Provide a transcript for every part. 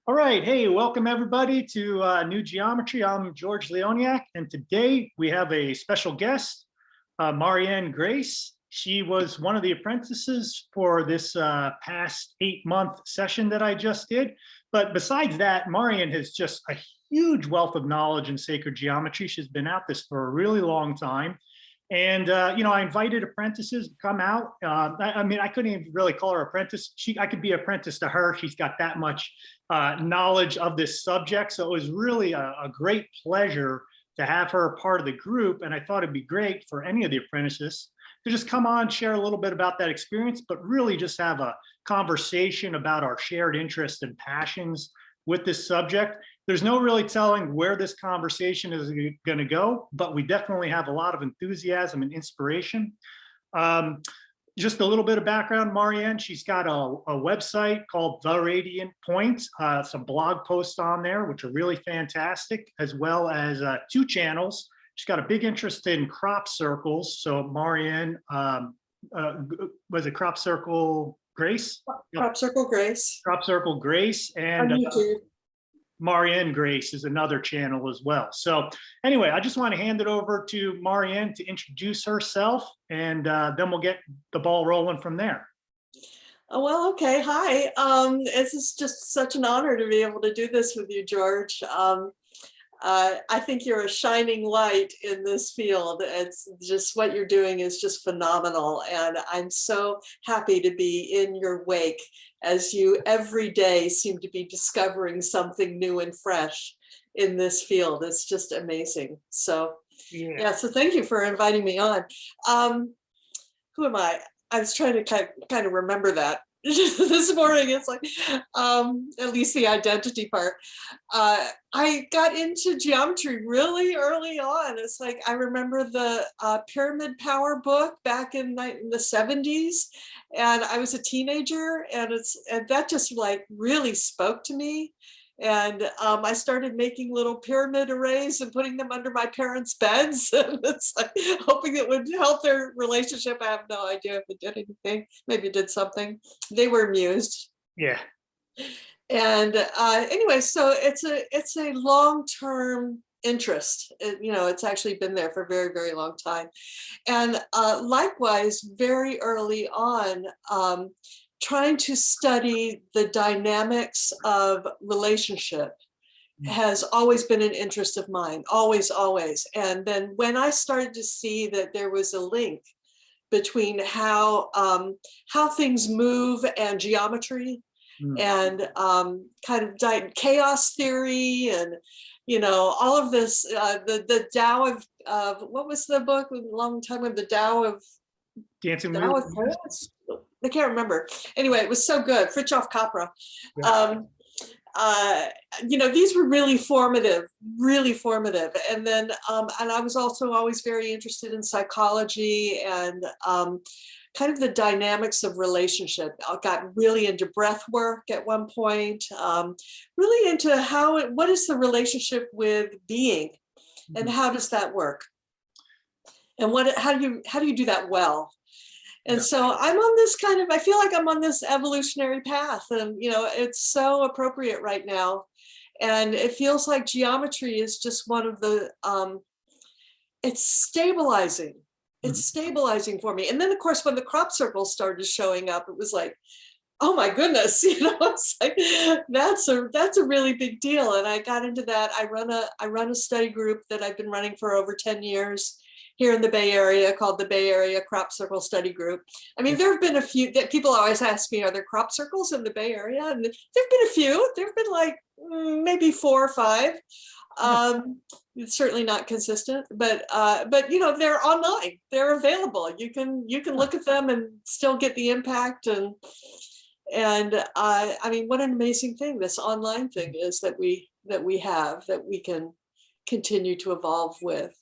All right, hey, welcome everybody to New Geometry. I'm George Leoniak, and today we have a special guest, Marien Grace. She was one of the apprentices for this past 8-month session that I just did. But besides that, Marien has just a huge wealth of knowledge in sacred geometry. She's been at this for a really long time. And I invited apprentices to come out. I mean, I couldn't even really call her apprentice. I could be apprentice to her. She's got that much knowledge of this subject. So it was really a great pleasure to have her part of the group. And I thought it'd be great for any of the apprentices to just come on, share a little bit about that experience, but really just have a conversation about our shared interests and passions with this subject. There's no really telling where this conversation is going to go, but we definitely have a lot of enthusiasm and inspiration. Just a little bit of background, Marien, she's got a website called The Radiant Point, some blog posts on there, which are really fantastic, as well as 2 channels. She's got a big interest in crop circles. So Marien, was it Crop Circle Grace? Crop Circle Grace. Crop Circle Grace. And On YouTube. Marien Grace is another channel as well. So anyway, I just want to hand it over to Marien to introduce herself, and then we'll get the ball rolling from there. Oh, well, okay. Hi. It's just such an honor to be able to do this with you, George. I think you're a shining light in this field. It's just what you're doing is just phenomenal. And I'm so happy to be in your wake as you every day seem to be discovering something new and fresh in this field. It's just amazing. So yeah, so thank you for inviting me on. Who am I? I was trying to kind of remember that. This morning. It's like at least the identity part. I got into geometry really early on. It's like I remember the Pyramid Power book back in the 70s, and I was a teenager, and that just like really spoke to me. And I started making little pyramid arrays and putting them under my parents' beds. And it's like hoping it would help their relationship. I have no idea if it did anything. Maybe it did something. They were amused. Yeah. And anyway, so it's a long-term interest. It's actually been there for a very, very long time. And likewise, very early on, trying to study the dynamics of relationship has always been an interest of mine, always, always. And then when I started to see that there was a link between how things move and geometry and kind of chaos theory and, all of this, the Tao of what was the book a long time ago, the Tao of Dancing Tao of Chaos? I can't remember. Anyway, it was so good. Fritjof Capra. Yeah. These were really formative. And then, and I was also always very interested in psychology and kind of the dynamics of relationship. I got really into breath work at one point, really into what is the relationship with being and how does that work? And how do you do that well? And so I'm on this I feel like I'm on this evolutionary path, and it's so appropriate right now. And it feels like geometry is just one of the, it's stabilizing. It's stabilizing for me. And then of course, when the crop circles started showing up, it was like, oh my goodness, it's like, that's a really big deal. And I got into that. I run a study group that I've been running for over 10 years. Here in the Bay Area, called the Bay Area Crop Circle Study Group. I mean, there have been a few that people always ask me, are there crop circles in the Bay Area? And there've been a few. There've been like maybe 4 or 5. It's certainly not consistent, but they're online. They're available. You can look at them and still get the impact. And I mean, what an amazing thing this online thing is that we have that we can continue to evolve with.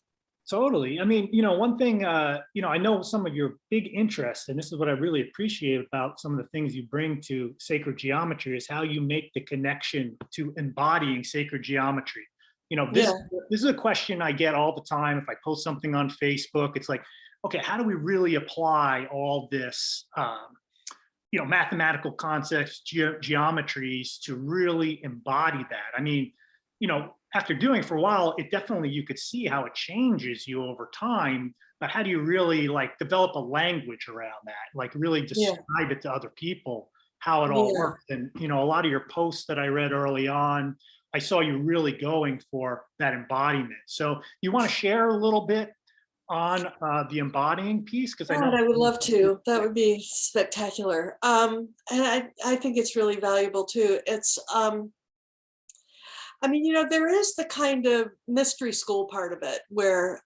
Totally. I mean, one thing, I know some of your big interests, and this is what I really appreciate about some of the things you bring to sacred geometry, is how you make the connection to embodying sacred geometry. This is a question I get all the time. If I post something on Facebook, it's like, okay, how do we really apply all this mathematical concepts, geometries to really embody that. I mean, after doing it for a while, it definitely, you could see how it changes you over time, but how do you really like develop a language around that? Like really Yeah, describe it to other people, how it all yeah. works. And, a lot of your posts that I read early on, I saw you really going for that embodiment. So you want to share a little bit on the embodying piece? Because I know. God, I would love to. That would be spectacular. And I think it's really valuable too. It's I mean, there is the kind of mystery school part of it where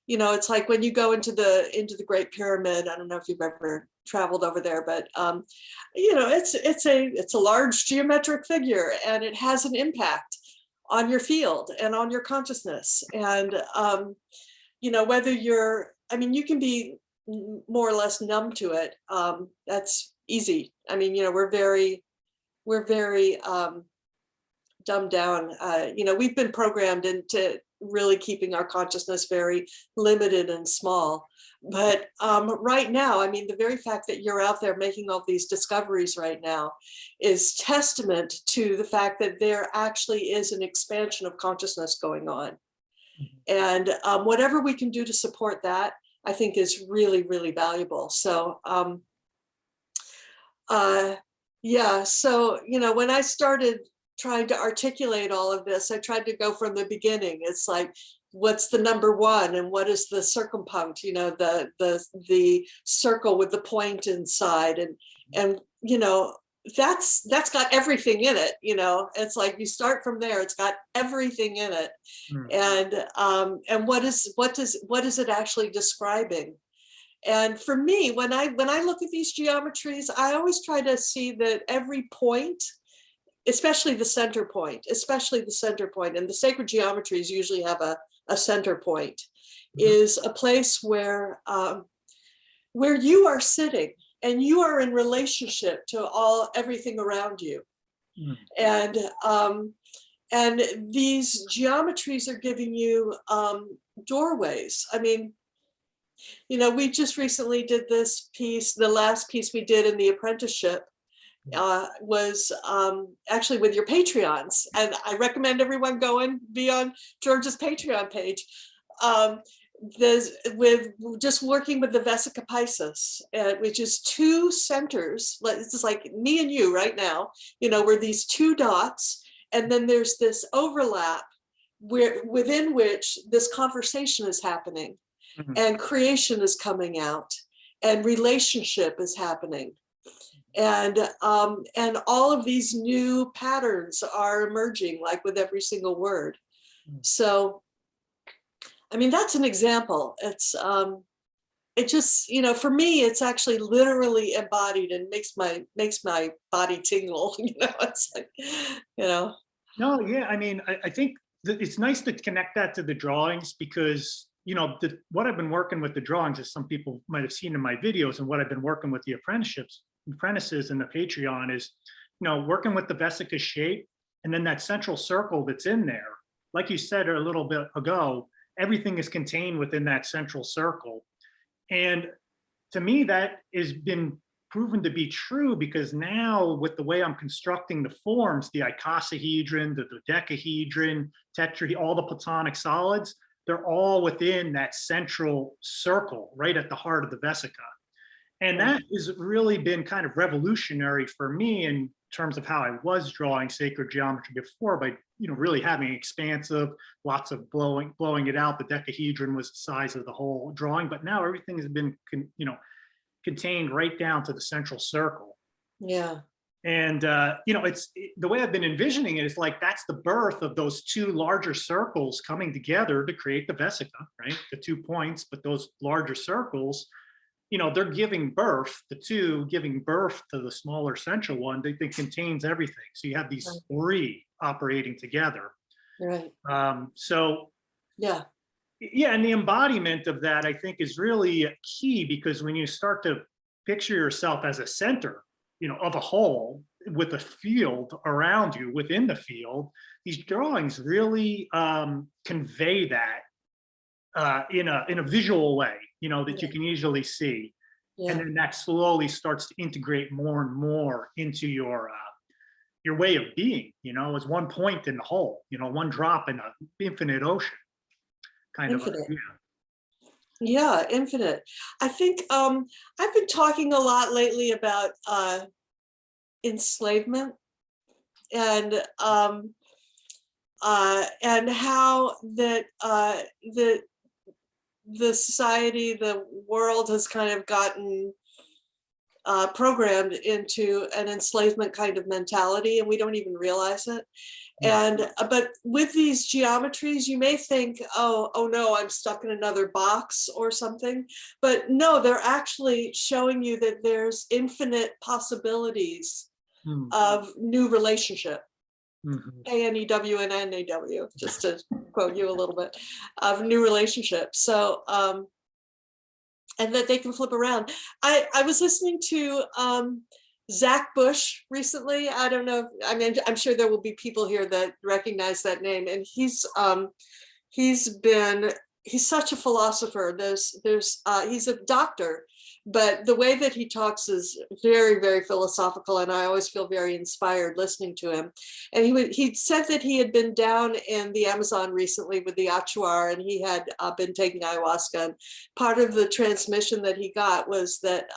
it's like when you go into the Great Pyramid. I don't know if you've ever traveled over there, but it's a large geometric figure, and it has an impact on your field and on your consciousness. And whether I mean, you can be more or less numb to it. That's easy. I mean, we're very dumbed down. We've been programmed into really keeping our consciousness very limited and small. But right now, I mean, the very fact that you're out there making all these discoveries right now is testament to the fact that there actually is an expansion of consciousness going on. And whatever we can do to support that, I think is really, really valuable. So yeah, so when I started trying to articulate all of this, I tried to go from the beginning. It's like, what's the number one, and what is the circumpunct? The circle with the point inside, and that's got everything in it. It's like you start from there. It's got everything in it. And what is it actually describing? And for me, when I look at these geometries, I always try to see that every point, especially the center point, and the sacred geometries usually have a center point, is a place where you are sitting and you are in relationship to everything around you. And these geometries are giving you doorways. I mean, we just recently did this piece. The last piece we did in the apprenticeship was actually with your Patreons. And I recommend everyone go and be on George's Patreon page. With just working with the Vesica Pisces, which is two centers. This is like me and you right now, we're these two dots. And then there's this overlap within which this conversation is happening. And creation is coming out, and relationship is happening, and all of these new patterns are emerging, like with every single word. So, I mean, that's an example. It's it just, for me, it's actually literally embodied and makes my body tingle. It's like, No, yeah, I mean, I think that it's nice to connect that to the drawings because what I've been working with the drawings, as some people might have seen in my videos, and what I've been working with the apprentices in the Patreon is, working with the Vesica shape, and then that central circle that's in there. Like you said a little bit ago, everything is contained within that central circle. And to me, that has been proven to be true because now with the way I'm constructing the forms, the icosahedron, the dodecahedron, all the platonic solids, they're all within that central circle right at the heart of the Vesica. And that has really been kind of revolutionary for me in terms of how I was drawing sacred geometry before, by really having expansive, lots of blowing it out. The decahedron was the size of the whole drawing, but now everything has been contained right down to the central circle. Yeah. And it's the way I've been envisioning it is like that's the birth of those two larger circles coming together to create the Vesica, right? The 2 points, but those larger circles, they're giving birth, the two giving birth to the smaller central one that contains everything. So you have these three operating together. Right. So yeah. Yeah, and the embodiment of that, I think, is really key because when you start to picture yourself as a center, of a whole with a field around you within the field, these drawings really convey that in a visual way, that you can easily see. And then that slowly starts to integrate more and more into your way of being, as one point in the whole, one drop in an infinite ocean kind of Infinite. idea. Yeah, infinite. I think I've been talking a lot lately about enslavement and how that the society, the world has kind of gotten programmed into an enslavement kind of mentality, and we don't even realize it. And but with these geometries, you may think, oh no, I'm stuck in another box or something. But no, they're actually showing you that there's infinite possibilities of new relationship. ANEW, just to quote you a little bit, of new relationships. So and that they can flip around. I was listening to Zach Bush recently. I don't know. I mean, I'm sure there will be people here that recognize that name. And he's such a philosopher. He's a doctor, but the way that he talks is very, very philosophical, and I always feel very inspired listening to him. And he said that he had been down in the Amazon recently with the Achuar, and he had been taking ayahuasca. And part of the transmission that he got was that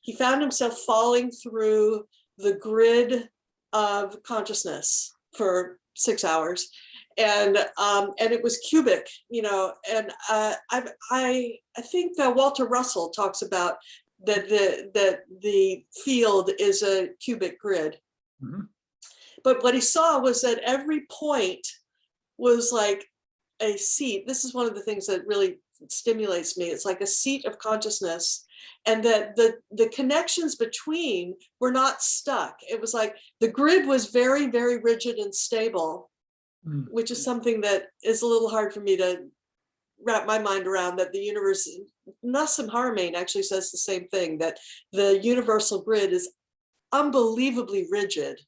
he found himself falling through the grid of consciousness for 6 hours. And it was cubic, and I think Walter Russell talks about that the field is a cubic grid. But what he saw was that every point was like a seat. This is one of the things that really stimulates me. It's like a seat of consciousness, and that the connections between were not stuck. It was like the grid was very, very rigid and stable, which is something that is a little hard for me to wrap my mind around, that the universe, Nassim Haramein actually says the same thing, that the universal grid is unbelievably rigid.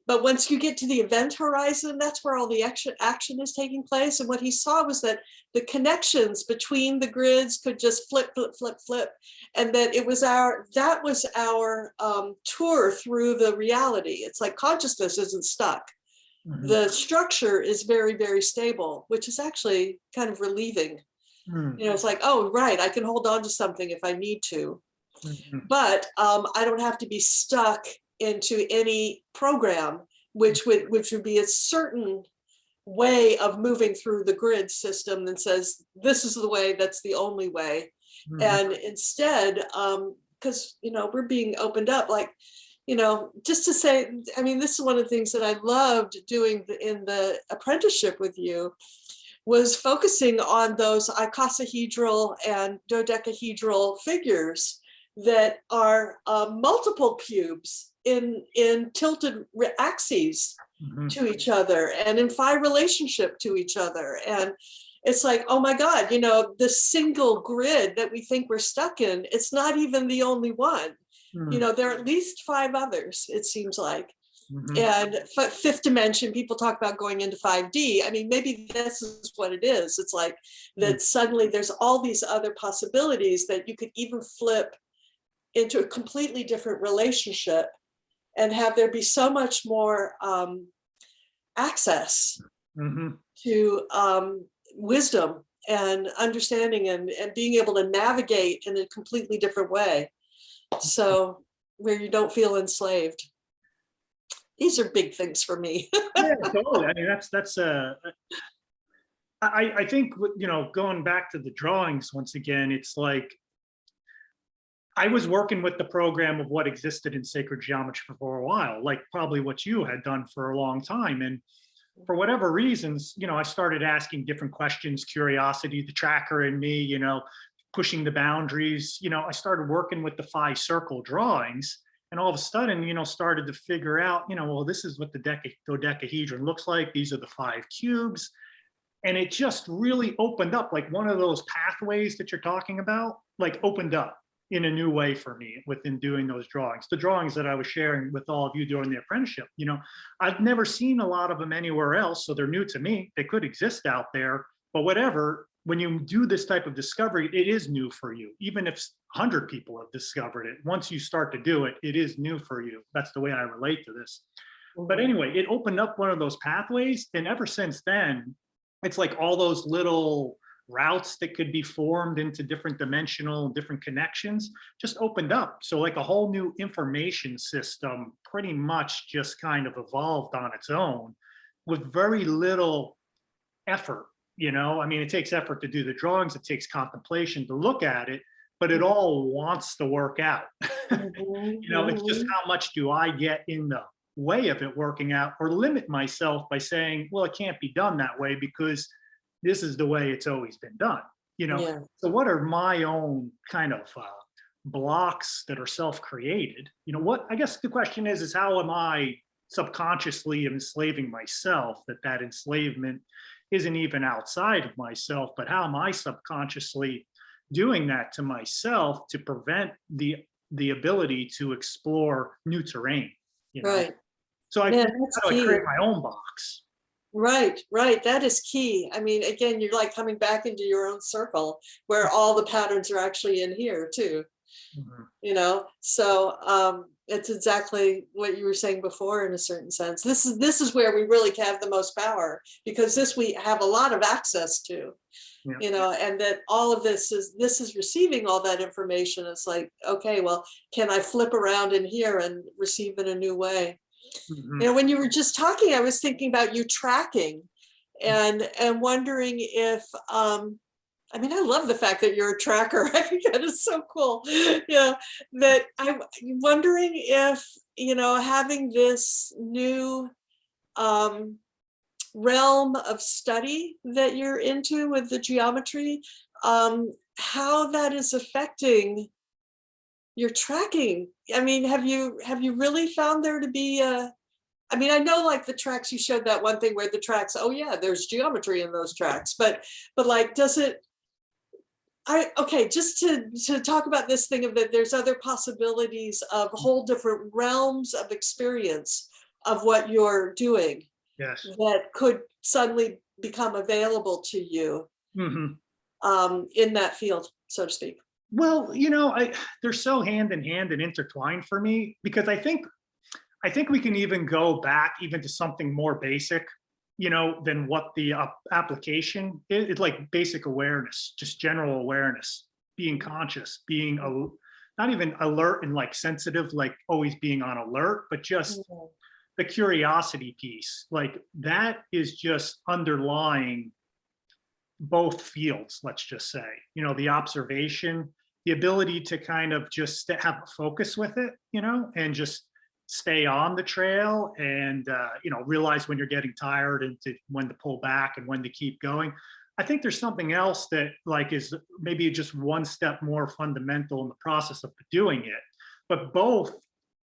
But once you get to the event horizon, that's where all the action is taking place. And what he saw was that the connections between the grids could just flip, flip, flip, flip. And that that was our tour through the reality. It's like consciousness isn't stuck. The structure is very, very stable, which is actually kind of relieving. It's like, oh, right, I can hold on to something if I need to. But I don't have to be stuck into any program, which would be a certain way of moving through the grid system that says this is the way, that's the only way. And instead, because we're being opened up, like, just to say, I mean, this is one of the things that I loved doing in the apprenticeship with you, was focusing on those icosahedral and dodecahedral figures that are multiple cubes in tilted axes to each other and in phi relationship to each other. And it's like, oh my God, the single grid that we think we're stuck in, it's not even the only one. There are at least 5 others, it seems like. And fifth dimension, people talk about going into 5D. I mean, maybe this is what it is. It's like that suddenly there's all these other possibilities that you could even flip into a completely different relationship and have there be so much more access to wisdom and understanding and being able to navigate in a completely different way. So where you don't feel enslaved. These are big things for me. Yeah, totally. I mean, I think, going back to the drawings once again, it's like, I was working with the program of what existed in sacred geometry for a while, like probably what you had done for a long time. And for whatever reasons, I started asking different questions, curiosity, the tracker in me, pushing the boundaries. I started working with the phi circle drawings, and all of a sudden, started to figure out, well, this is what the dodecahedron looks like. These are the 5 cubes. And it just really opened up, like one of those pathways that you're talking about, like opened up in a new way for me within doing those drawings. The drawings that I was sharing with all of you during the apprenticeship, I've never seen a lot of them anywhere else, so they're new to me. They could exist out there, but whatever, when you do this type of discovery, it is new for you. Even if 100 people have discovered it, once you start to do it, it is new for you. That's the way I relate to this. But anyway, it opened up one of those pathways. And ever since then, it's like all those little routes that could be formed into different dimensional, different connections just opened up. So like a whole new information system pretty much just kind of evolved on its own with very little effort. You know, I mean, it takes effort to do the drawings, it takes contemplation to look at it, but it all wants to work out. You know, it's just how much do I get in the way of it working out, or limit myself by saying, well, it can't be done that way because this is the way it's always been done. You know, Yeah. so what are my own kind of blocks that are self-created? You know, what I guess the question is how am I subconsciously enslaving myself, that enslavement isn't even outside of myself, but how am I subconsciously doing that to myself to prevent the ability to explore new terrain, you know? Right. So I Man, think that's how do I key. create my own box? Right, right. That is key. I mean, again, you're like coming back into your own circle where all the patterns are actually in here too, Mhm. you know? So it's exactly what you were saying before in a certain sense. This is where we really have the most power, because this we have a lot of access to, Yeah. you know, and that all of this is receiving all that information. It's like, okay, well, can I flip around in here and receive in a new way? Mhm. You know, when you were just talking, I was thinking about you tracking and wondering if I mean, I love the fact that you're a tracker. I think that is so cool. Yeah, that I'm wondering if, you know, having this new realm of study that you're into with the geometry, how that is affecting your tracking. I mean, have you really found there to be a, I mean, I know like the tracks, you showed that one thing where the tracks, oh yeah, there's geometry in those tracks, but like, does it, okay, just to talk about this thing of that there's other possibilities of whole different realms of experience of what you're doing Yes. that could suddenly become available to you Mhm. in that field, so to speak. Well, you know, they're so hand in hand and intertwined for me because I think we can even go back even to something more basic, you know, than what the application is. It's like basic awareness, just general awareness, being conscious, being not even alert and like sensitive, like always being on alert, but just Mhm. the curiosity piece. Like that is just underlying both fields, let's just say, you know, the observation, the ability to kind of just have a focus with it, you know, and just stay on the trail and, you know, realize when you're getting tired and when to pull back and when to keep going. I think there's something else that like is maybe just one step more fundamental in the process of doing it, but both,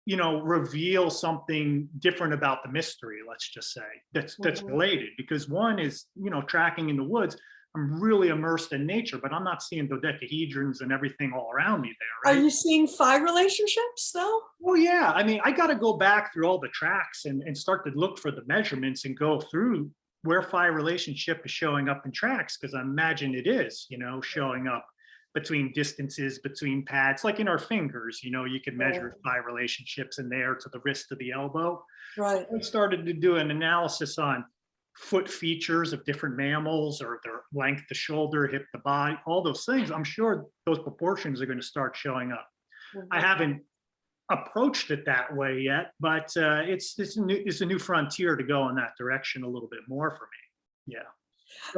you know, reveal something different about the mystery, let's just say, that's Mhm. related, because one is, you know, tracking in the woods. I'm really immersed in nature, but I'm not seeing dodecahedrons and everything all around me there, Are right? you seeing phi relationships though? Well, yeah. I mean, I got to go back through all the tracks and start to look for the measurements and go through where phi relationship is showing up in tracks, because I imagine it is, you know, showing up between distances, between pads, like in our fingers, you know, you can Right, measure phi relationships in there to the wrist to the elbow. right. I started to do an analysis on foot features of different mammals or their length, the shoulder, hip, the body, all those things. I'm sure those proportions are going to start showing up. I Mhm. haven't approached it that way yet, but it's a new frontier to go in that direction a little bit more for me. Yeah.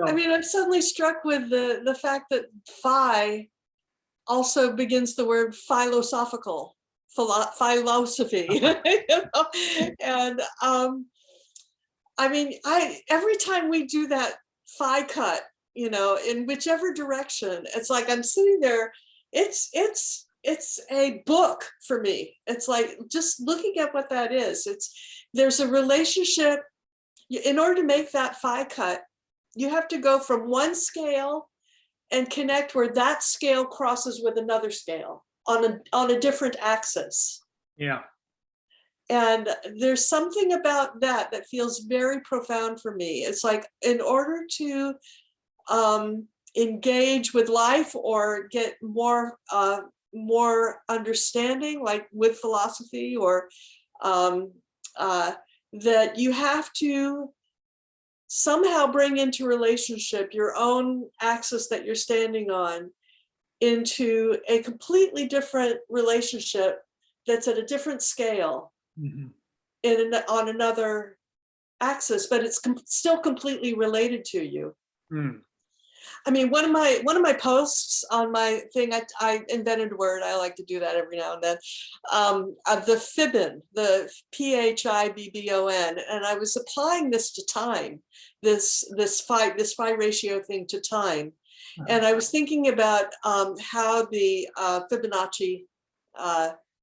I So mean, I'm suddenly struck with the fact that phi also begins the word philosophical, philosophy, you know? And I mean, I every time we do that phi cut, you know, in whichever direction, it's like I'm sitting there. It's a book for me. It's like just looking at what that is. It's there's a relationship. In order to make that phi cut, you have to go from one scale and connect where that scale crosses with another scale on a different axis. yeah. And there's something about that that feels very profound for me. It's like in order to um, engage with life or get more understanding, like with philosophy, or that you have to somehow bring into relationship your own axis that you're standing on into a completely different relationship that's at a different scale on another axis, but it's still completely related to you. I mean, one of my posts on my thing, I invented a word. I like to do that every now and then. The Fibbon, the PHIBBON, and I was applying this to time, this phi ratio thing to time, and I was thinking about how the Fibonacci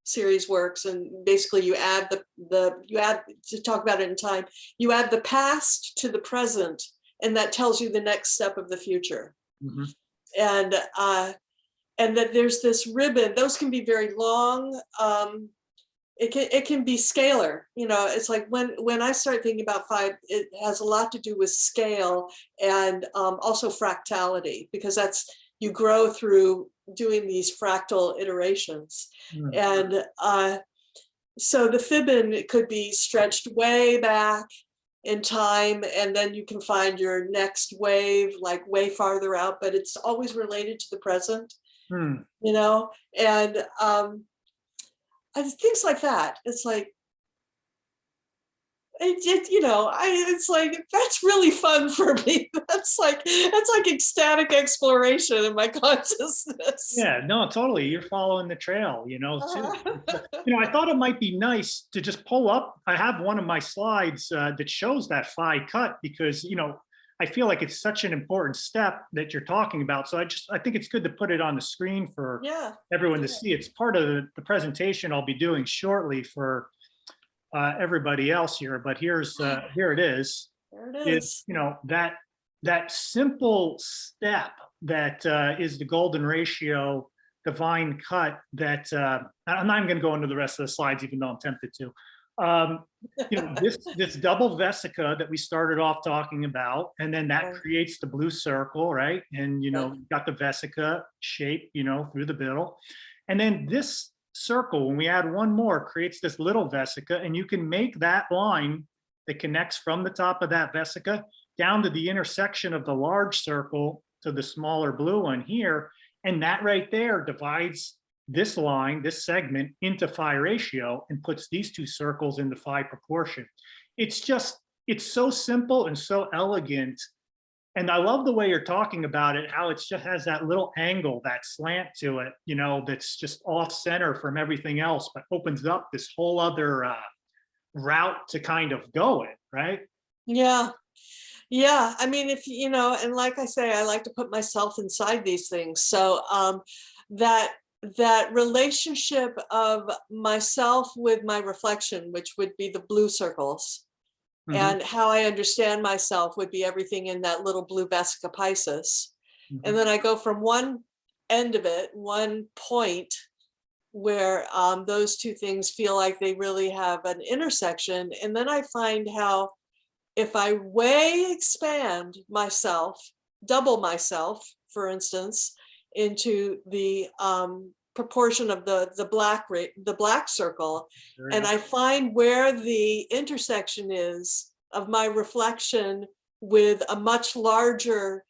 series works, and basically you add to talk about it in time. You add the past to the present, and that tells you the next step of the future. And that there's this ribbon. Those can be very long. It can be scalar. You know, it's like when I start thinking about phi, it has a lot to do with scale and also fractality, because that's, you grow through doing these fractal iterations. And so the Fibbon, it could be stretched way back in time, and then you can find your next wave like way farther out, but it's always related to the present. You know, and things like that. It's like, you know, it's like, that's really fun for me. That's like ecstatic exploration in my consciousness. Yeah, no, totally. You're following the trail, you know, too. You know, I thought it might be nice to just pull up. I have one of my slides that shows that phi cut, because, you know, I feel like it's such an important step that you're talking about. So I think it's good to put it on the screen for everyone to see. It's part of the presentation I'll be doing shortly for everybody else here, but here it is. There it is. It's, you know, that simple step that is the golden ratio divine cut that I'm not even going to go into the rest of the slides, even though I'm tempted to. You know, this double vesica that we started off talking about, and then that creates the blue circle, right? And, you know, you've got the vesica shape, you know, through the middle. And then this circle, when we add one more, creates this little vesica, and you can make that line that connects from the top of that vesica down to the intersection of the large circle to the smaller blue one here. And that right there divides this line, this segment, into phi ratio and puts these two circles into phi proportion. It's so simple and so elegant. And I love the way you're talking about it, how it just has that little angle, that slant to it, you know, that's just off center from everything else, but opens up this whole other route to kind of go in, right? Yeah. Yeah. I mean, if, you know, and like I say, I like to put myself inside these things. So that relationship of myself with my reflection, which would be the blue circles, and how I understand myself would be everything in that little blue Vesica Pisces. And then I go from one end of it, one point where those two things feel like they really have an intersection. And then I find how if I way expand myself, double myself, for instance, into the proportion of the black circle, and I find where the intersection is of my reflection with a much larger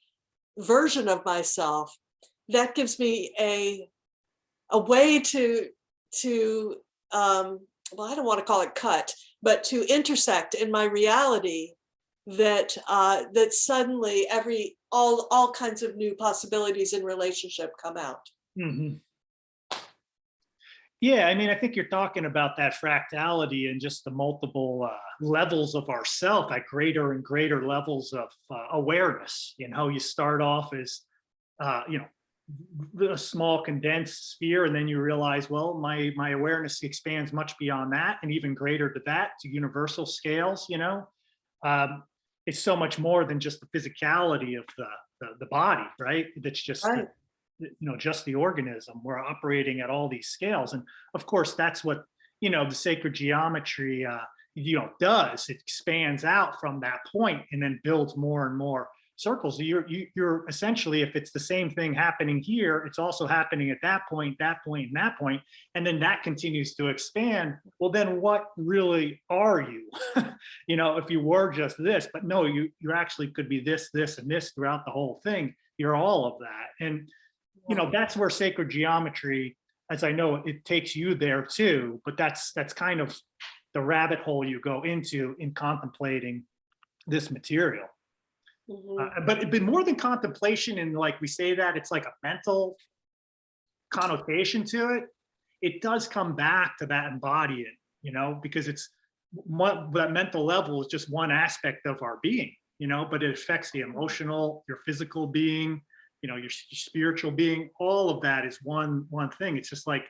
version of myself, that gives me a way to well, I don't want to call it cut, but to intersect in my reality, that that suddenly all kinds of new possibilities in relationship come out. Yeah, I mean, I think you're talking about that fractality and just the multiple levels of ourself at greater and greater levels of awareness. You know, you start off as, you know, a small condensed sphere, and then you realize, well, my awareness expands much beyond that, and even greater to that, to universal scales. You know, it's so much more than just the physicality of the body, right? That's just you know, just the organism. We're operating at all these scales, and of course that's what, you know, the sacred geometry you know, does. It expands out from that point and then builds more and more circles. You're essentially, if it's the same thing happening here, it's also happening at that point, that point, and that point, and then that continues to expand. Well, then what really are you? You know, if you were just this, but no, you actually could be this, this, and this throughout the whole thing. You're all of that. And, you know, that's where sacred geometry, as I know, it takes you there too, but that's kind of the rabbit hole you go into in contemplating this material. But it'd be more than contemplation, and like we say that it's like a mental connotation to it. It does come back to that embodying, you know, because it's that mental level is just one aspect of our being, you know, but it affects the emotional, your physical being, you know, your spiritual being. All of that is one thing. It's just like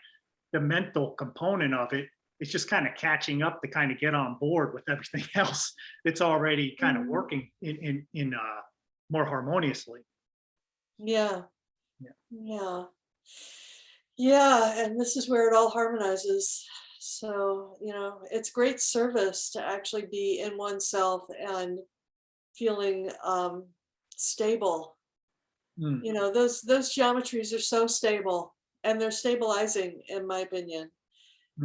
the mental component of it. It's just kind of catching up to kind of get on board with everything else that's already kind of working in more harmoniously. Yeah. And this is where it all harmonizes. So, you know, it's great service to actually be in oneself and feeling stable. You know, those geometries are so stable, and they're stabilizing, in my opinion.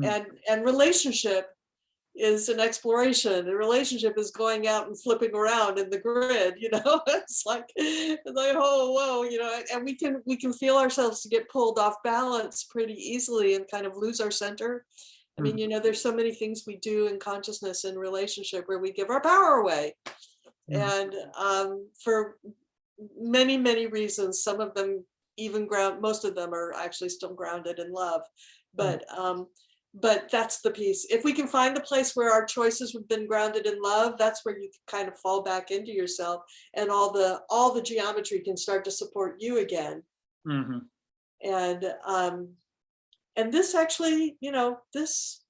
And relationship is an exploration. The relationship is going out and flipping around in the grid, you know. It's like, oh, whoa, you know, and we can feel ourselves to get pulled off balance pretty easily and kind of lose our center. I mean, you know, there's so many things we do in consciousness and relationship where we give our power away. And for many, many reasons, some of them even most of them are actually still grounded in love. But that's the piece. If we can find the place where our choices have been grounded in love, that's where you kind of fall back into yourself, and all the geometry can start to support you again. And this actually, you know, this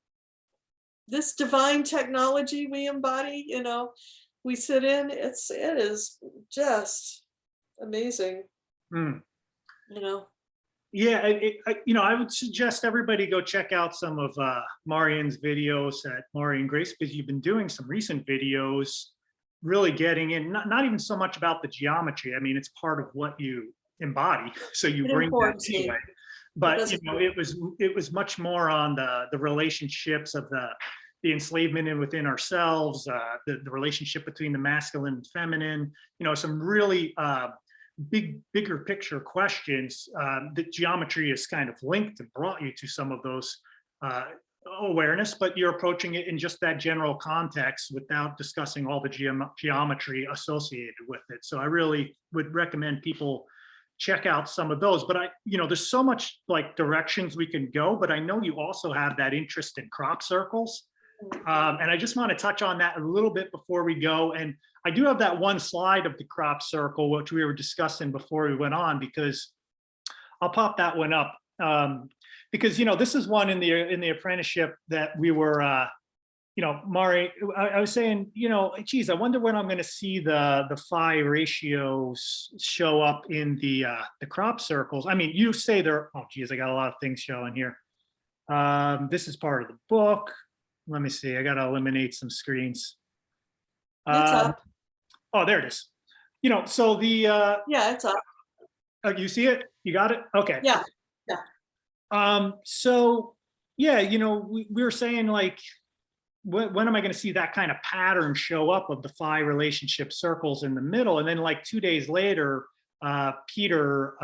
divine technology we embody, you know, we sit in, it is just amazing. You know. Yeah, you know, I would suggest everybody go check out some of Marien's videos at Marien Grace, because you've been doing some recent videos, really getting in, not even so much about the geometry. I mean, it's part of what you embody, so you bring that anyway. But you know, it was much more on the relationships of the enslavement within ourselves, the relationship between the masculine and feminine. You know, some really bigger picture questions that geometry is kind of linked and brought you to some of those awareness, but you're approaching it in just that general context without discussing all the geometry associated with it. So I really would recommend people check out some of those. But you know, there's so much like directions we can go, but I know you also have that interest in crop circles. And I just want to touch on that a little bit before we go. And I do have that one slide of the crop circle, which we were discussing before we went on, because I'll pop that one up. Because, you know, this is one in the apprenticeship that we were, you know, Mari, I was saying, you know, geez, I wonder when I'm going to see the phi ratios show up in the crop circles. I mean, you say they're, oh, geez, I got a lot of things showing here. This is part of the book. Let me see. I got to eliminate some screens. It's up. Oh, there it is. You know, so the yeah, it's up. You see it? You got it? Okay. Yeah. So yeah, you know, we were saying like, when am I going to see that kind of pattern show up of the phi relationship circles in the middle? And then like 2 days later, Peter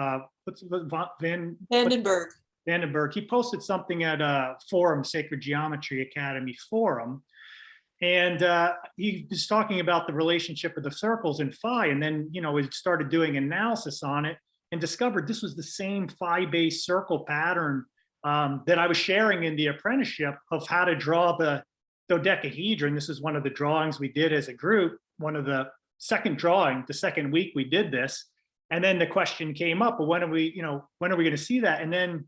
Vandenberg, he posted something at a forum, Sacred Geometry Academy forum. And he was talking about the relationship of the circles in phi. And then, you know, we started doing analysis on it and discovered this was the same phi-based circle pattern that I was sharing in the apprenticeship of how to draw the dodecahedron. This is one of the drawings we did as a group, one of the second drawing, the second week we did this. And then the question came up, well, when are we going to see that? And then,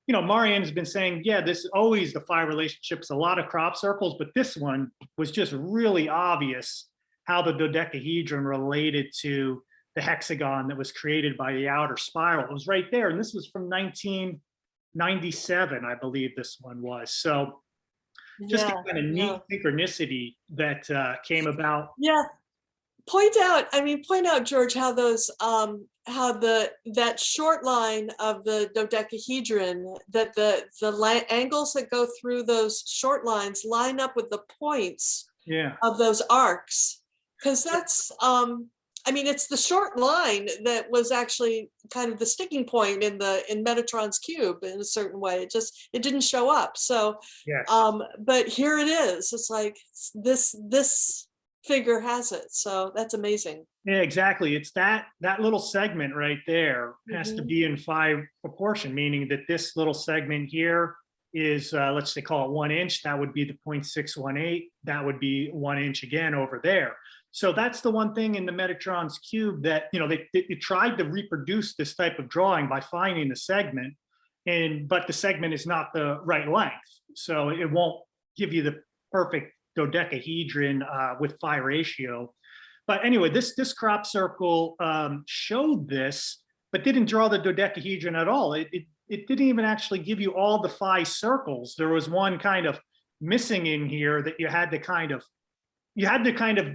you know, Marien's been saying, yeah, this is always the phi relationships, a lot of crop circles, but this one was just really obvious how the dodecahedron related to the hexagon that was created by the outer spiral. It was right there. And this was from 1997, I believe this one was. So just a kind of neat synchronicity that came about. Yeah. point out, George, how those, how that short line of the dodecahedron, that the angles that go through those short lines line up with the points Yeah. of those arcs. Because that's, it's the short line that was actually kind of the sticking point in Metatron's cube in a certain way. It didn't show up. So, Yes. but here it is. It's like this figure has it. So that's amazing. Yeah, exactly. It's that little segment right there has to be in 5 proportion, meaning that this little segment here is, let's say, call it 1 inch. That would be the 0.618. That would be 1 inch again over there. So that's the one thing in the Metatron's cube that, they tried to reproduce this type of drawing by finding the segment, but the segment is not the right length. So it won't give you the perfect dodecahedron with phi ratio. But anyway, this crop circle showed this, but didn't draw the dodecahedron at all. It didn't even actually give you all the phi circles. There was one kind of missing in here that you had to kind of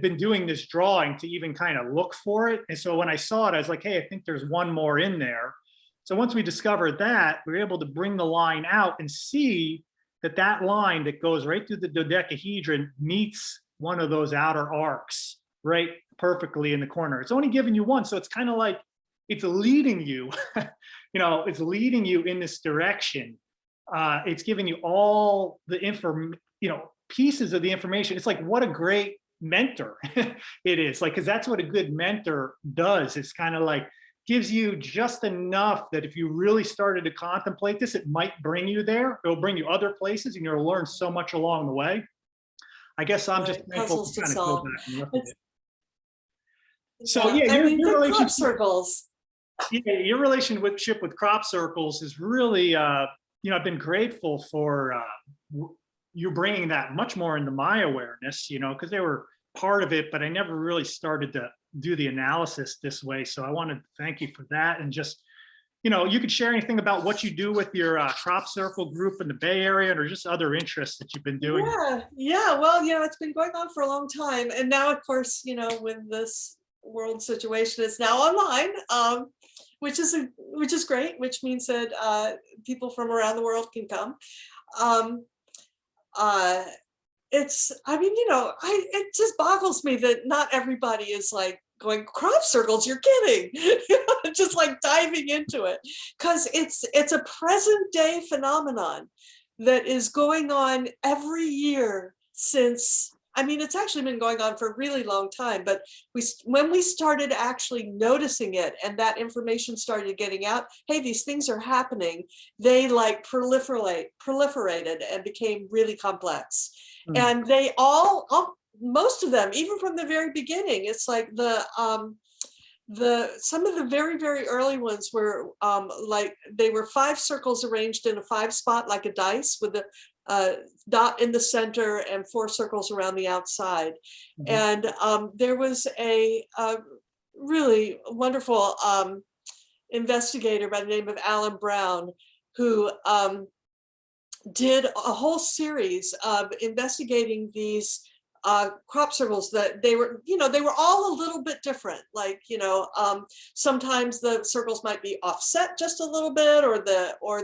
been doing this drawing to even kind of look for it. And so when I saw it, I was like, hey, I think there's one more in there. So once we discovered that, we were able to bring the line out and see that line that goes right through the dodecahedron meets one of those outer arcs right perfectly in the corner. It's only giving you one. So it's kind of like it's leading you, it's leading you in this direction. It's giving you all the pieces of the information. It's like, what a great mentor it is, like, because that's what a good mentor does. It's kind of like gives you just enough that if you really started to contemplate this, it might bring you there. It'll bring you other places and you'll learn so much along the way. I guess I'm just thankful to kind of go back and look at it. So yeah, your the crop circles. Yeah, your relationship with crop circles is really, I've been grateful for you bringing that much more into my awareness, because they were part of it, but I never really started to do the analysis this way. So I want to thank you for that. And just, you could share anything about what you do with your crop circle group in the Bay Area, or just other interests that you've been doing. Yeah. Well, it's been going on for a long time. And now, of course, with this world situation, it's now online, which is great, which means that people from around the world can come. It just boggles me that not everybody is like going, crop circles, you're kidding, just like diving into it, because it's a present day phenomenon that is going on every year since, it's actually been going on for a really long time, but when we started actually noticing it and that information started getting out, hey, these things are happening, they like proliferated and became really complex. And they most of them, even from the very beginning, it's like some of the very, very early ones were they were 5 circles arranged in a 5 spot, like a dice, with a dot in the center and 4 circles around the outside. And there was a really wonderful investigator by the name of Alan Brown, who did a whole series of investigating these crop circles that they were all a little bit different. Like, sometimes the circles might be offset just a little bit, or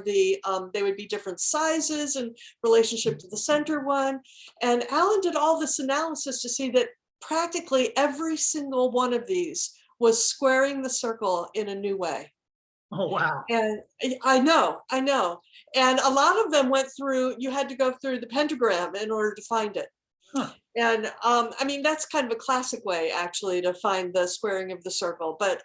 they would be different sizes in relationship to the center one. And Alan did all this analysis to see that practically every single one of these was squaring the circle in a new way. Oh, wow. And I know. And a lot of them you had to go through the pentagram in order to find it. Huh. And that's kind of a classic way, actually, to find the squaring of the circle. But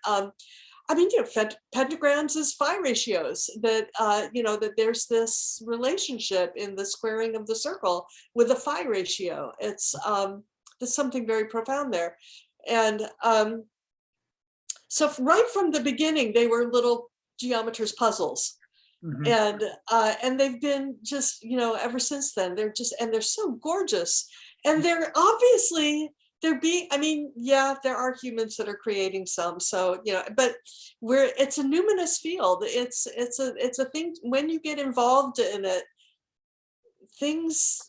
pentagrams is phi ratios, that that there's this relationship in the squaring of the circle with a phi ratio. It's there's something very profound there. And so right from the beginning, they were little geometers' puzzles. And they've been just, ever since then. They're so gorgeous. And they're obviously, there are humans that are creating some. So, but it's a numinous field. It's a thing, when you get involved in it, things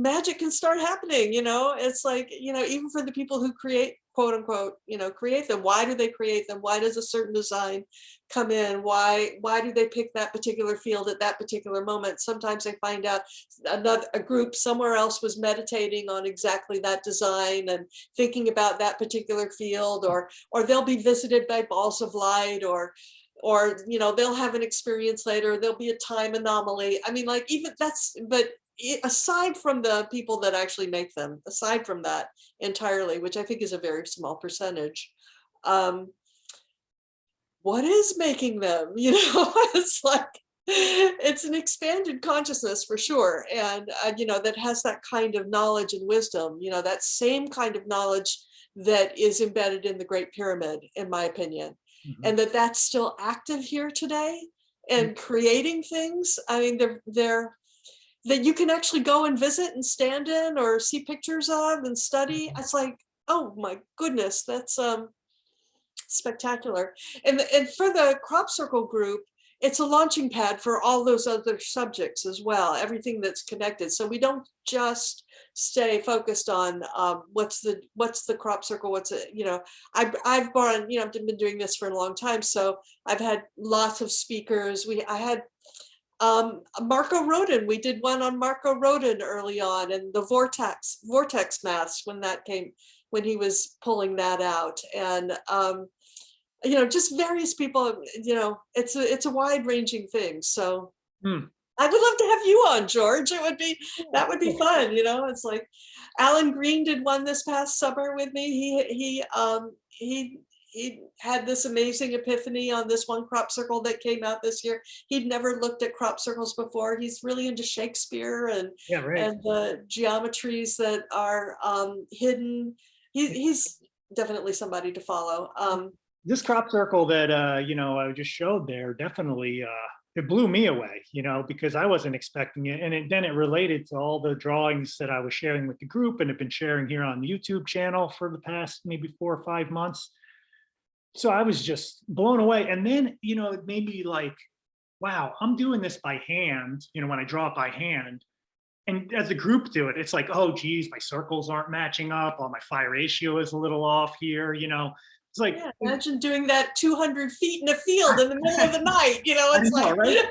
magic can start happening, it's like, even for the people who create, quote unquote, create them. Why do they create them? Why does a certain design come in? Why do they pick that particular field at that particular moment? Sometimes they find out a group somewhere else was meditating on exactly that design and thinking about that particular field, or they'll be visited by balls of light, or they'll have an experience later, there'll be a time anomaly. I mean, like, even that's, but aside from the people that actually make them, aside from that entirely, which I think is a very small percentage, what is making them? It's like, it's an expanded consciousness for sure, and that has that kind of knowledge and wisdom, that same kind of knowledge that is embedded in the Great Pyramid, in my opinion. Mhm. And that's still active here today and creating things. I mean, they're that you can actually go and visit and stand in or see pictures of and study. It's like, oh my goodness, that's spectacular. And for the crop circle group, it's a launching pad for all those other subjects as well, everything that's connected. So we don't just stay focused on what's the crop circle, I've been doing this for a long time, so I've had lots of speakers. I had Marco Rodin. We did one on Marco Rodin early on, and the vortex maths when he was pulling that out, and just various people. It's a wide-ranging thing. So I would love to have you on, George. That would be fun. It's like Alan Green did one this past summer with me. He had this amazing epiphany on this one crop circle that came out this year. He'd never looked at crop circles before. He's really into Shakespeare and the geometries that are hidden. He's definitely somebody to follow. This crop circle that I just showed there definitely it blew me away, because I wasn't expecting it, and then it related to all the drawings that I was sharing with the group and have been sharing here on the YouTube channel for the past maybe 4 or 5 months. So I was just blown away, and then it made me like, wow, I'm doing this by hand. When I draw it by hand, and as a group do it, it's like, oh geez, my circles aren't matching up, or my phi ratio is a little off here. It's like, yeah, imagine doing that 200 feet in a field in the middle of the night. It's like, right?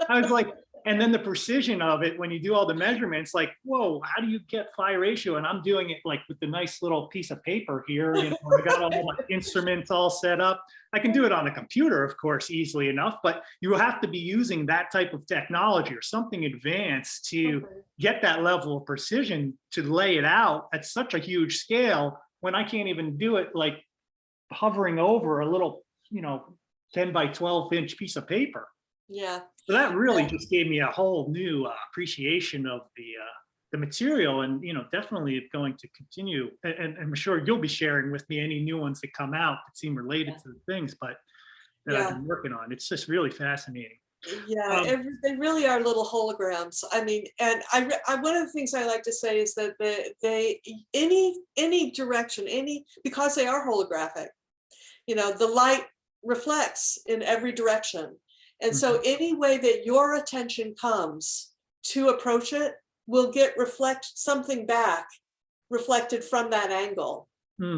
I was like, and then the precision of it when you do all the measurements, like, whoa, how do you get phi ratio? And I'm doing it like with the nice little piece of paper here. I got all my instruments all set up. I can do it on a computer, of course, easily enough, but you have to be using that type of technology or something advanced to get that level of precision to lay it out at such a huge scale, when I can't even do it like hovering over a little 10 by 12 inch piece of paper. Yeah. So that really just gave me a whole new appreciation of the material, and definitely going to continue, and I'm sure you'll be sharing with me any new ones that come out that seem related to the things that I've been working on. It's just really fascinating. Yeah, they really are little holograms. I mean, and I one of the things I like to say is that any direction, because they are holographic, the light reflects in every direction. And so any way that your attention comes to approach it will reflect something back reflected from that angle.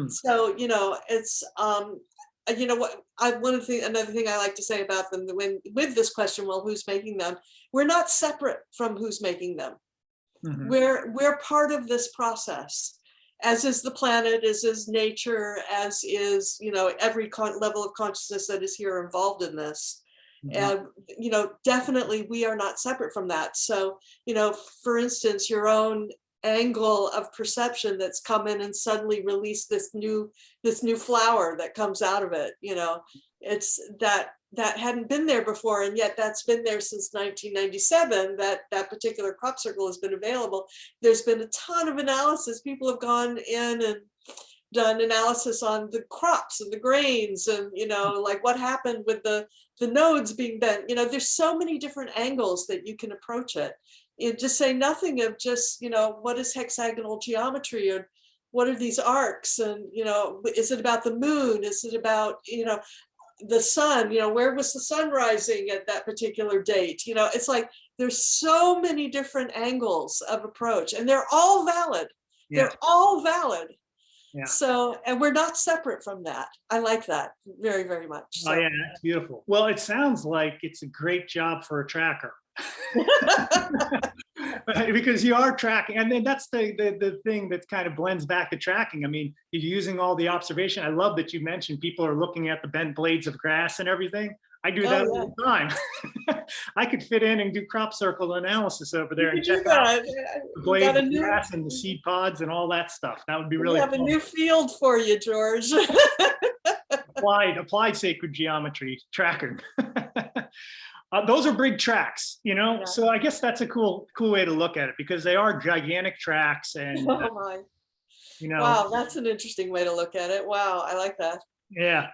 So, it's, another thing I like to say about them with this question, well, who's making them? We're not separate from who's making them. We're part of this process, as is the planet, as is nature, as is, every level of consciousness that is here involved in this. And, definitely we are not separate from that. So, for instance, your own angle of perception that's come in and suddenly released this new flower that comes out of it, it's that hadn't been there before, and yet that's been there since 1997. That particular crop circle has been available. There's been a ton of analysis. People have gone in and done analysis on the crops and the grains, and like what happened with the nodes being bent. There's so many different angles that you can approach it. Just say nothing of just what is hexagonal geometry, or what are these arcs, and is it about the moon, is it about the sun, where was the sun rising at that particular date? It's like there's so many different angles of approach, and they're all valid. Yeah. They're all valid. Yeah. So, and we're not separate from that. I like that very, very much. Oh yeah, that's beautiful. Well, it sounds like it's a great job for a tracker. Because you are tracking, and then that's the thing that kind of blends back to tracking. I mean, you're using all the observation. I love that you mentioned people are looking at the bent blades of grass and everything. I do that all the time. I could fit in and do crop circle analysis over there and check out the blades of grass and the seed pods and all that stuff. That would be really fun. We have a new field for you, George. applied sacred geometry tracking. Those are big tracks, you know. Yeah. So I guess that's a cool way to look at it, because they are gigantic tracks, and you know. Wow, that's an interesting way to look at it. Wow, I like that. Yeah.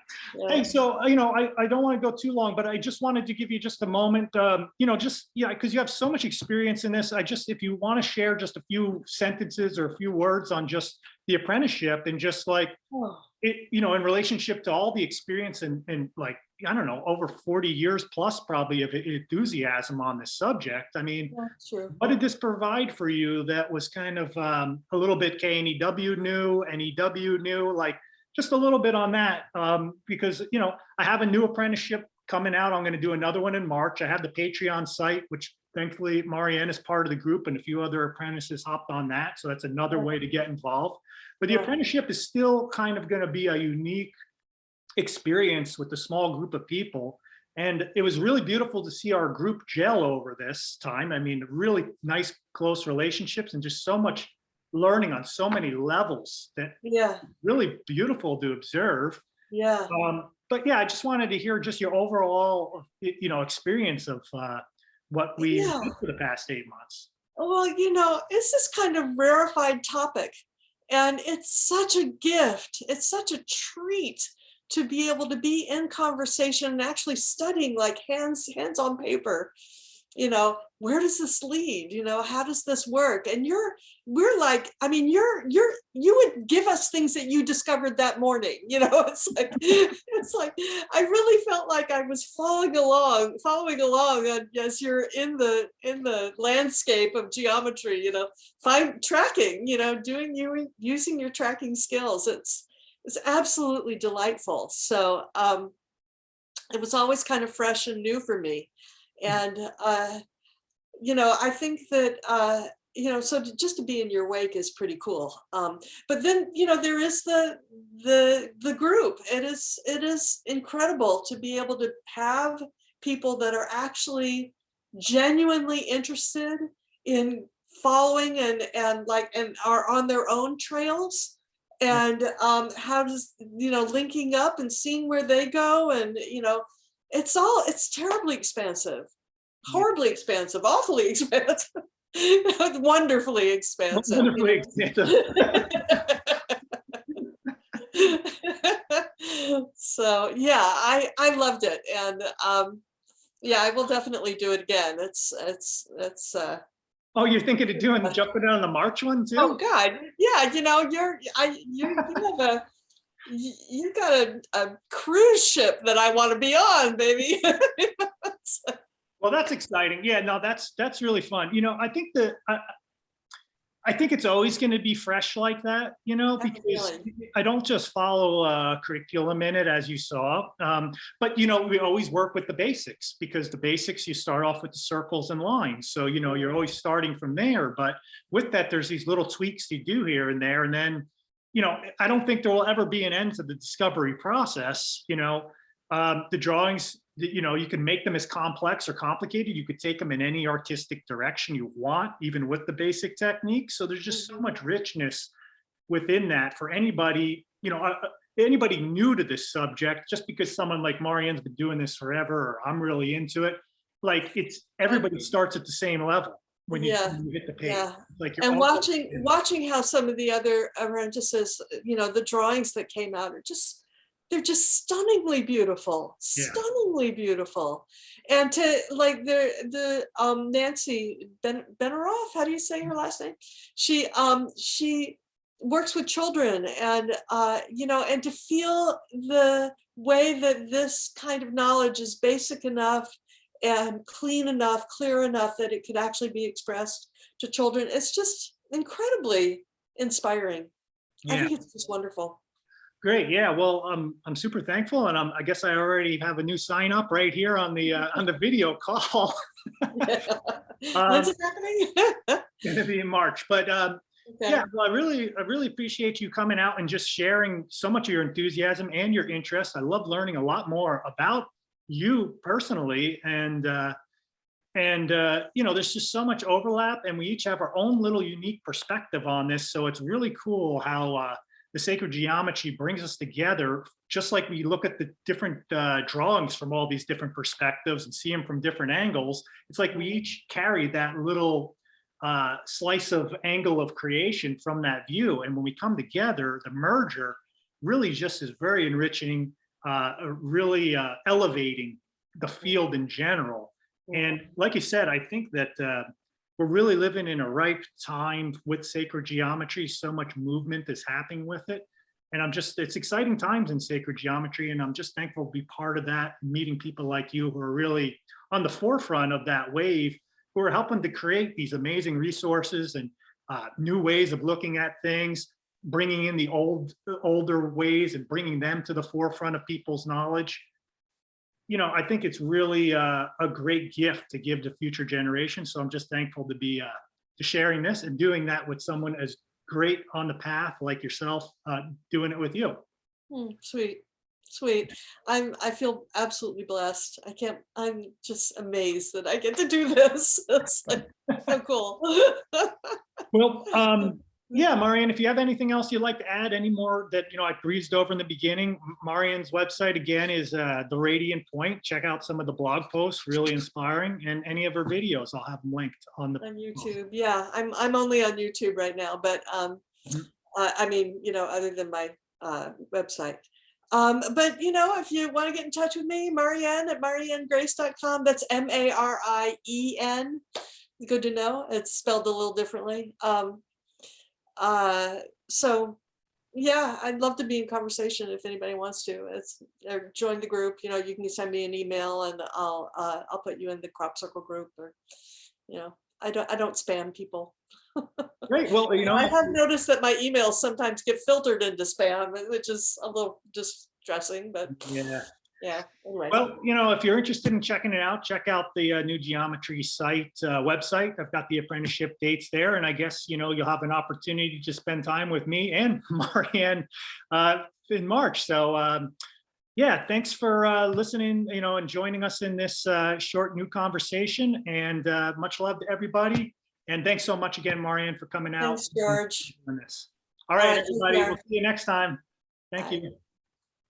Hey, so you know, I don't want to go too long, but I just wanted to give you just a moment, you know, just because you have so much experience in this. If you want to share just a few sentences or a few words on just the apprenticeship, and just like it, you know, in relationship to all the experience and like, I don't know, over 40 years plus probably of enthusiasm on this subject. I mean, what did this provide for you that was kind of a little bit KNEW new, NEW new, like just a little bit on that? Because, you know, I have a new apprenticeship coming out. I'm going to do another one in March. I have the Patreon site, which thankfully Marien is part of the group, and a few other apprentices hopped on that. So that's another way to get involved. But the apprenticeship is still kind of going to be a unique experience with a small group of people. And it was really beautiful to see our group gel over this time. I mean, really nice, close relationships, and just so much learning on so many levels that really beautiful to observe. Yeah. But yeah, I just wanted to hear just your overall, you know, experience of what we did for the past 8 months. Well, you know, it's this kind of rarefied topic, and it's such a gift. It's such a treat to be able to be in conversation and actually studying, like hands on paper, you know, where does this lead? You know, how does this work? And we're like, I mean, you would give us things that you discovered that morning, you know. It's like I really felt like I was following along as you're in the landscape of geometry, you know, tracking, you know, using your tracking skills. It's absolutely delightful. So it was always kind of fresh and new for me. And, you know, I think that, you know, so just to be in your wake is pretty cool. But then, you know, there is the group. It is incredible to be able to have people that are actually genuinely interested in following and are on their own trails. And how does, you know, linking up and seeing where they go, and, you know, it's terribly expansive, horribly expansive, awfully expansive, wonderfully expansive. Wonderfully expansive. So yeah, I loved it, and yeah, I will definitely do it again. It's Oh, you're thinking of jumping on the March one too? Oh God, yeah. You know, you got a cruise ship that I want to be on, baby. Well, that's exciting. Yeah, no, that's really fun. You know, I think I think it's always going to be fresh like that, you know, because I don't just follow a curriculum in it, as you saw. But, you know, we always work with the basics, because the basics, you start off with the circles and lines. So, you know, you're always starting from there. But with that, there's these little tweaks you do here and there. And then, you know, I don't think there will ever be an end to the discovery process. You know, the drawings, you know, you can make them as complex or complicated. You could take them in any artistic direction you want, even with the basic techniques. So there's just so much richness within that for anybody, you know, anybody new to this subject. Just because someone like Marien's been doing this forever, or I'm really into it, like everybody starts at the same level when you hit the page. Like and watching how some of the other apprentices, you know, the drawings that came out are just, they're just stunningly beautiful, stunningly beautiful. And to like the Nancy Benaroff, how do you say her last name? She works with children, and you know, and to feel the way that this kind of knowledge is basic enough and clean enough, clear enough that it could actually be expressed to children. It's just incredibly inspiring. I Yeah. think it's just wonderful. Great. Yeah. Well, I'm super thankful, and I guess I already have a new sign up right here on the video call. When's um, it happening? going to be in March, but Okay. yeah. Well, I really appreciate you coming out and just sharing so much of your enthusiasm and your interest. I love learning a lot more about you personally, and you know, there's just so much overlap, and we each have our own little unique perspective on this. So it's really cool how the sacred geometry brings us together, just like we look at the different drawings from all these different perspectives and see them from different angles. It's like we each carry that little slice of angle of creation from that view. And when we come together, the merger really just is very enriching, really elevating the field in general. And like you said, I think that we're really living in a ripe time with sacred geometry. So much movement is happening with it. And it's exciting times in sacred geometry. And I'm just thankful to be part of that, meeting people like you who are really on the forefront of that wave, who are helping to create these amazing resources and new ways of looking at things, bringing in the older ways and bringing them to the forefront of people's knowledge. You know, I think it's really a great gift to give to future generations. So I'm just thankful to be to sharing this and doing that with someone as great on the path like yourself, doing it with you. Sweet, sweet. I feel absolutely blessed. I'm just amazed that I get to do this. It's like so cool. Well, yeah, Marien, if you have anything else you'd like to add, any more that, you know, I breezed over in the beginning, Marien's website again is The Radiant Point. Check out some of the blog posts, really inspiring, and any of her videos, I'll have them linked on the On YouTube. Yeah, I'm only on YouTube right now, but Mhm. I mean, you know, other than my website. But you know, if you want to get in touch with me, Marien at mariengrace.com. That's Marien. Good to know. It's spelled a little differently. So yeah, I'd love to be in conversation if anybody wants to. Or join the group. You know, you can send me an email and I'll put you in the crop circle group, or you know, I don't spam people. Great. Well, you I know, have noticed that my emails sometimes get filtered into spam, which is a little distressing, but yeah. yeah, anyway. Well, you know, if you're interested in checking it out, check out the Knew Geometry site website. I've got the apprenticeship dates there, and I guess, you know, you'll have an opportunity to spend time with me and Marien in March. So yeah, thanks for listening, you know, and joining us in this short new conversation. And much love to everybody. And thanks so much again, Marien, for coming out. Thanks, George. And doing this. All right, All right, take everybody. care. We'll see you next time. Thank Bye. you.